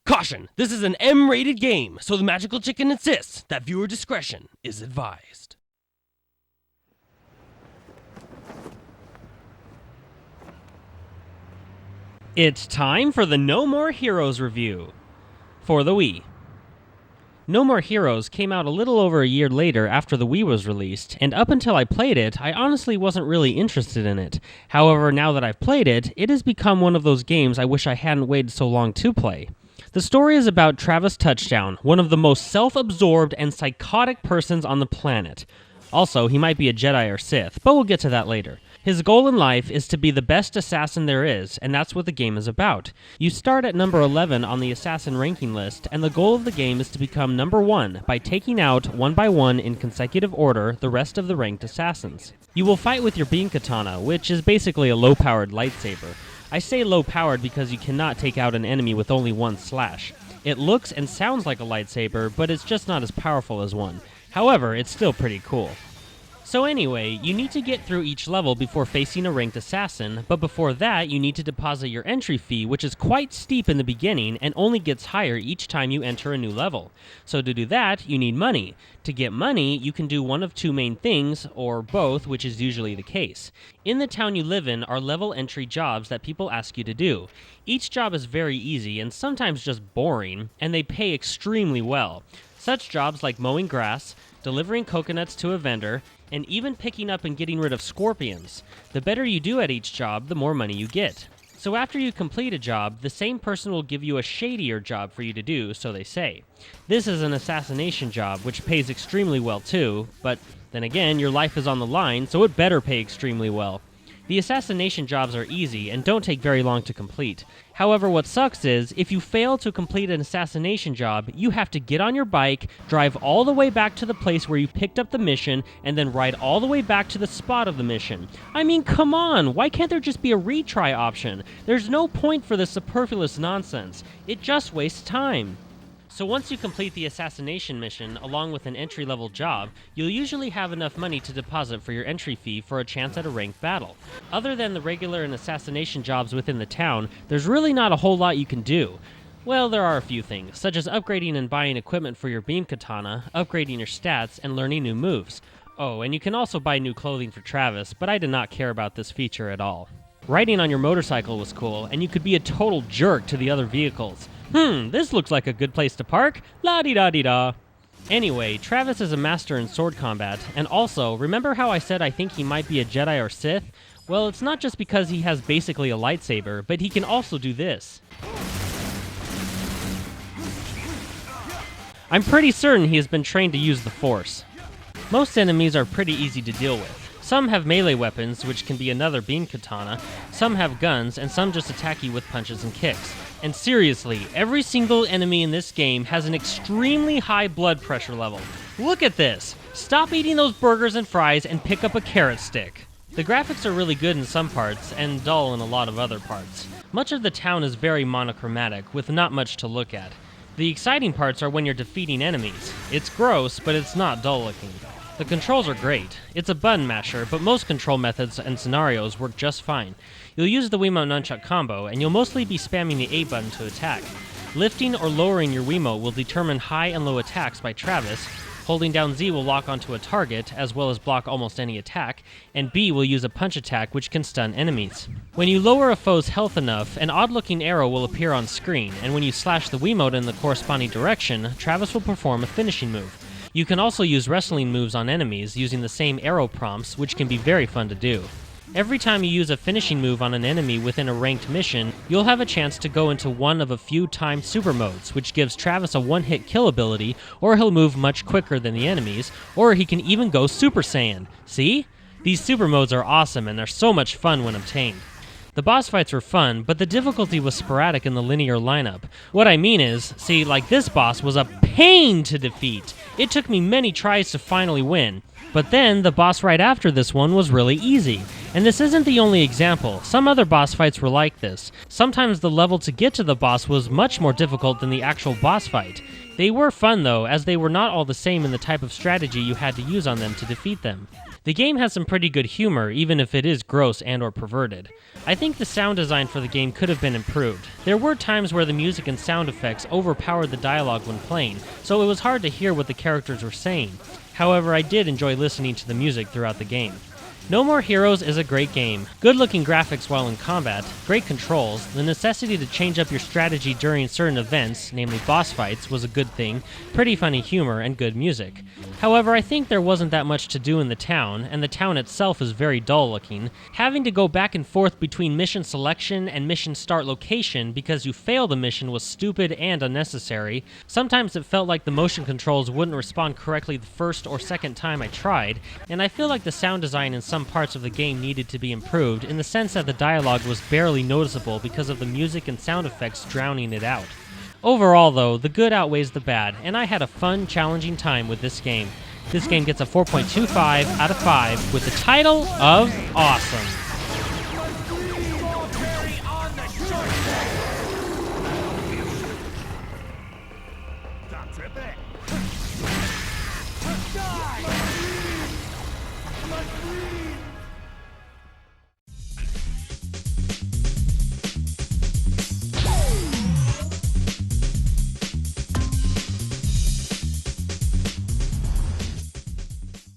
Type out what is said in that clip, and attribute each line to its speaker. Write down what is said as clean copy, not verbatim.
Speaker 1: Caution! This is an M-rated game, so the magical chicken insists that viewer discretion is advised. It's time for the No More Heroes review for the Wii. No More Heroes came out a little over a year later after the Wii was released, and up until I played it, I honestly wasn't really interested in it. However, now that I've played it, it has become one of those games I wish I hadn't waited so long to play. The story is about Travis Touchdown, one of the most self-absorbed and psychotic persons on the planet. Also, he might be a Jedi or Sith, but we'll get to that later. His goal in life is to be the best assassin there is, and that's what the game is about. You start at number 11 on the assassin ranking list, and the goal of the game is to become number 1 by taking out, one by one in consecutive order, the rest of the ranked assassins. You will fight with your beam katana, which is basically a low-powered lightsaber. I say low-powered because you cannot take out an enemy with only one slash. It looks and sounds like a lightsaber, but it's just not as powerful as one. However, it's still pretty cool. So anyway, you need to get through each level before facing a ranked assassin, but before that you need to deposit your entry fee, which is quite steep in the beginning and only gets higher each time you enter a new level. So to do that, you need money. To get money, you can do one of two main things, or both, which is usually the case. In the town you live in are level entry jobs that people ask you to do. Each job is very easy and sometimes just boring, and they pay extremely well. Such jobs like mowing grass, delivering coconuts to a vendor, and even picking up and getting rid of scorpions. The better you do at each job, the more money you get. So after you complete a job, the same person will give you a shadier job for you to do, so they say. This is an assassination job, which pays extremely well too, but then again, your life is on the line, so it better pay extremely well. The assassination jobs are easy and don't take very long to complete. However, what sucks is, if you fail to complete an assassination job, you have to get on your bike, drive all the way back to the place where you picked up the mission, and then ride all the way back to the spot of the mission. I mean, come on, why can't there just be a retry option? There's no point for this superfluous nonsense. It just wastes time. So once you complete the assassination mission, along with an entry-level job, you'll usually have enough money to deposit for your entry fee for a chance at a ranked battle. Other than the regular and assassination jobs within the town, there's really not a whole lot you can do. Well, there are a few things, such as upgrading and buying equipment for your beam katana, upgrading your stats, and learning new moves. Oh, and you can also buy new clothing for Travis, but I did not care about this feature at all. Riding on your motorcycle was cool, and you could be a total jerk to the other vehicles. This looks like a good place to park. La-di-da-di-da. Anyway, Travis is a master in sword combat, and also, remember how I said I think he might be a Jedi or Sith? Well, it's not just because he has basically a lightsaber, but he can also do this. I'm pretty certain he has been trained to use the Force. Most enemies are pretty easy to deal with. Some have melee weapons, which can be another beam katana, some have guns, and some just attack you with punches and kicks. And seriously, every single enemy in this game has an extremely high blood pressure level. Look at this! Stop eating those burgers and fries and pick up a carrot stick. The graphics are really good in some parts, and dull in a lot of other parts. Much of the town is very monochromatic, with not much to look at. The exciting parts are when you're defeating enemies. It's gross, but it's not dull looking. The controls are great. It's a button masher, but most control methods and scenarios work just fine. You'll use the Wiimote nunchuck combo, and you'll mostly be spamming the A button to attack. Lifting or lowering your Wiimote will determine high and low attacks by Travis. Holding down Z will lock onto a target, as well as block almost any attack, and B will use a punch attack which can stun enemies. When you lower a foe's health enough, an odd-looking arrow will appear on screen, and when you slash the Wiimote in the corresponding direction, Travis will perform a finishing move. You can also use wrestling moves on enemies using the same arrow prompts, which can be very fun to do. Every time you use a finishing move on an enemy within a ranked mission, you'll have a chance to go into one of a few timed super modes, which gives Travis a one-hit kill ability, or he'll move much quicker than the enemies, or he can even go Super Saiyan. See? These super modes are awesome and they're so much fun when obtained. The boss fights were fun, but the difficulty was sporadic in the linear lineup. What I mean is, see, like this boss was a pain to defeat. It took me many tries to finally win. But then, the boss right after this one was really easy. And this isn't the only example. Some other boss fights were like this. Sometimes the level to get to the boss was much more difficult than the actual boss fight. They were fun though, as they were not all the same in the type of strategy you had to use on them to defeat them. The game has some pretty good humor, even if it is gross and or perverted. I think the sound design for the game could have been improved. There were times where the music and sound effects overpowered the dialogue when playing, so it was hard to hear what the characters were saying. However, I did enjoy listening to the music throughout the game. No More Heroes is a great game. Good-looking graphics while in combat, great controls, the necessity to change up your strategy during certain events, namely boss fights, was a good thing, pretty funny humor, and good music. However, I think there wasn't that much to do in the town, and the town itself is very dull-looking. Having to go back and forth between mission selection and mission start location because you failed a mission was stupid and unnecessary. Sometimes it felt like the motion controls wouldn't respond correctly the first or second time I tried, and I feel like the sound design in some parts of the game needed to be improved in the sense that the dialogue was barely noticeable because of the music and sound effects drowning it out. Overall though, the good outweighs the bad, and I had a fun, challenging time with this game. This game gets a 4.25 out of 5 with the title of Awesome.
Speaker 2: Die!